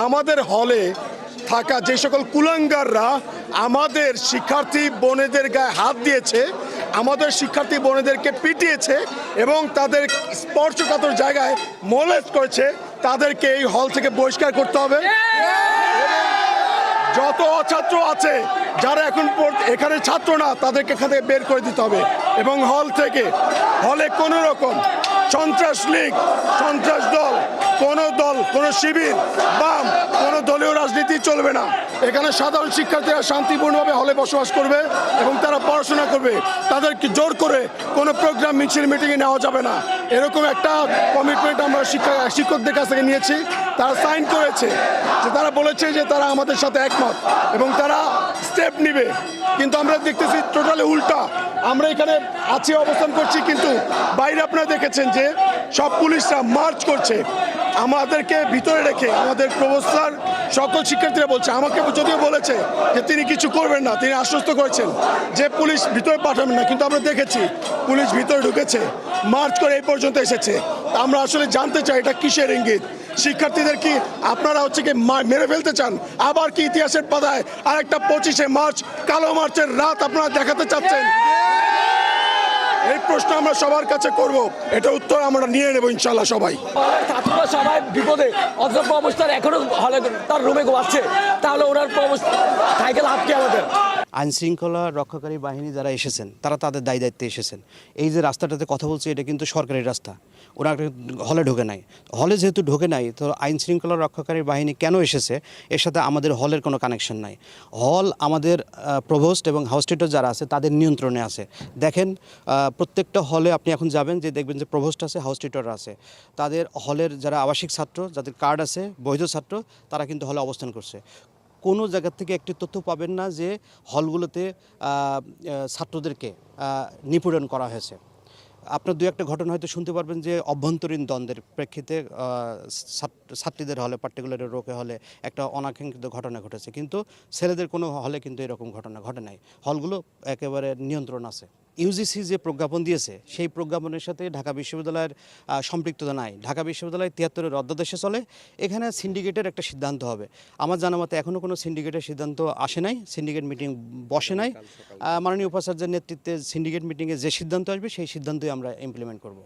আমাদের হলে থাকা যে সকল কুলাঙ্গাররা আমাদের শিক্ষার্থী বোনেদের গায়ে হাত দিয়েছে, আমাদের শিক্ষার্থী বোনেদেরকে পিটিয়েছে এবং তাদের স্পর্শকাতর জায়গায় মোলেস্ট করেছে, তাদেরকে এই হল থেকে বহিষ্কার করতে হবে। যত ছাত্র আছে যারা এখন এখানে ছাত্র না, তাদেরকে এখান থেকে বের করে দিতে হবে এবং হলে কোনো রকম সন্ত্রাস লীগ, সন্ত্রাস দল, কোনো শিবির, বাম, কোনো দলীয় রাজনীতি চলবে না। এখানে সাধারণ শিক্ষার্থীরা শান্তিপূর্ণভাবে হলে বসবাস করবে এবং তারা পড়াশোনা করবে। তাদেরকে জোর করে কোনো প্রোগ্রাম, মিছিল, মিটিংয়ে নেওয়া যাবে না। এরকম একটা কমিটমেন্ট আমরা শিক্ষকদের কাছ থেকে নিয়েছি। তারা সাইন করেছে, যে তারা বলেছে যে তারা আমাদের সাথে একমত এবং তারা স্টেপ নিবে। কিন্তু আমরা দেখতেছি টোটালি উল্টা। আমরা এখানে আছি, অবস্থান করছি, কিন্তু বাইরে আপনারা দেখেছেন যে সব পুলিশরা মার্চ করছে আমাদেরকে ভিতরে রেখে। আমাদের প্রফেসর সকল শিক্ষার্থীরা বলছে, আমাকে যদিও বলেছে যে তিনি কিছু করবেন না, তিনি আশ্বস্ত করেছেন যে পুলিশ ভিতরে পাঠাবেন না, কিন্তু আমরা দেখেছি পুলিশ ভিতরে ঢুকেছে, মার্চ করে এই পর্যন্ত এসেছে। আমরা আসলে জানতে চাই এটা কিসের ইঙ্গিত? শিক্ষার্থীদের কি আপনারা কি মেরে ফেলতে চান? আবার কি ইতিহাসের পাতায় আরেকটা 25শে মার্চ, কালো মার্চের রাত আপনারা দেখাতে চাচ্ছেন? এই প্রশ্ন আমরা সবার কাছে করব, এটা উত্তর আমরা নিয়ে নেব ইনশাল্লাহ সবাই। ছাত্ররা সবাই বিপদে, অযোগ্য অবস্থায় এখনো হলে তার রুমে ঘুমাচ্ছে, তাহলে ওনার সাইকেল হাতকে আমাদের আইন শৃঙ্খলা রক্ষাকারী বাহিনী যারা এসেছেন তারা তাদের দায়িত্বে এসেছেন। এই যে রাস্তাটাতে কথা বলছি, এটা কিন্তু সরকারি রাস্তা। ওরা হলে ঢোকে নাই। হলে যেহেতু ঢোকে নাই, তো আইন শৃঙ্খলা রক্ষাকারী বাহিনী কেন এসেছে এর সাথে আমাদের হলের কোনো কানেকশন নাই। হল আমাদের প্রভোস্ট এবং হাউস টিউটর যারা আছে তাদের নিয়ন্ত্রণে আছে। দেখেন প্রত্যেকটা হলে আপনি এখন যাবেন, যে দেখবেন যে প্রভোস্ট আছে, হাউস টিউটররা আছে। তাদের হলের যারা আবাসিক ছাত্র, যাদের কার্ড আছে, বৈধ ছাত্র, তারা কিন্তু হলে অবস্থান করছে। কোনো জায়গা থেকে একটি তথ্য পাবেন না যে হলগুলোতে ছাত্রদেরকে নিপীড়ন করা হয়েছে। আপনার দু একটা ঘটনা হয়তো শুনতে পারবেন যে অভ্যন্তরীণ দ্বন্দ্বের প্রেক্ষিতে ছাত্রীদের হলে, পার্টিকুলার রোকে হলে একটা অনাকাঙ্ক্ষিত ঘটনা ঘটেছে, কিন্তু ছেলেদের কোনো হলে কিন্তু এরকম ঘটনা ঘটে নাই। হলগুলো একেবারে নিয়ন্ত্রণ আছে। ইউজিসি যে প্রজ্ঞাপন দিয়েছে, সেই প্রজ্ঞাপনের সাথে ঢাকা বিশ্ববিদ্যালয়ের সম্পৃক্ততা নাই। ঢাকা বিশ্ববিদ্যালয় 73-এর অধ্যাদেশে চলে। এখানে সিন্ডিকেটের একটা সিদ্ধান্ত হবে। আমার জানা মতে এখনও কোনো সিন্ডিকেটের সিদ্ধান্ত আসে নাই, সিন্ডিকেট মিটিং বসে নাই। মাননীয় উপাচার্যের নেতৃত্বে সিন্ডিকেট মিটিংয়ে যে সিদ্ধান্ত আসবে সেই সিদ্ধান্তই আমরা ইমপ্লিমেন্ট করব।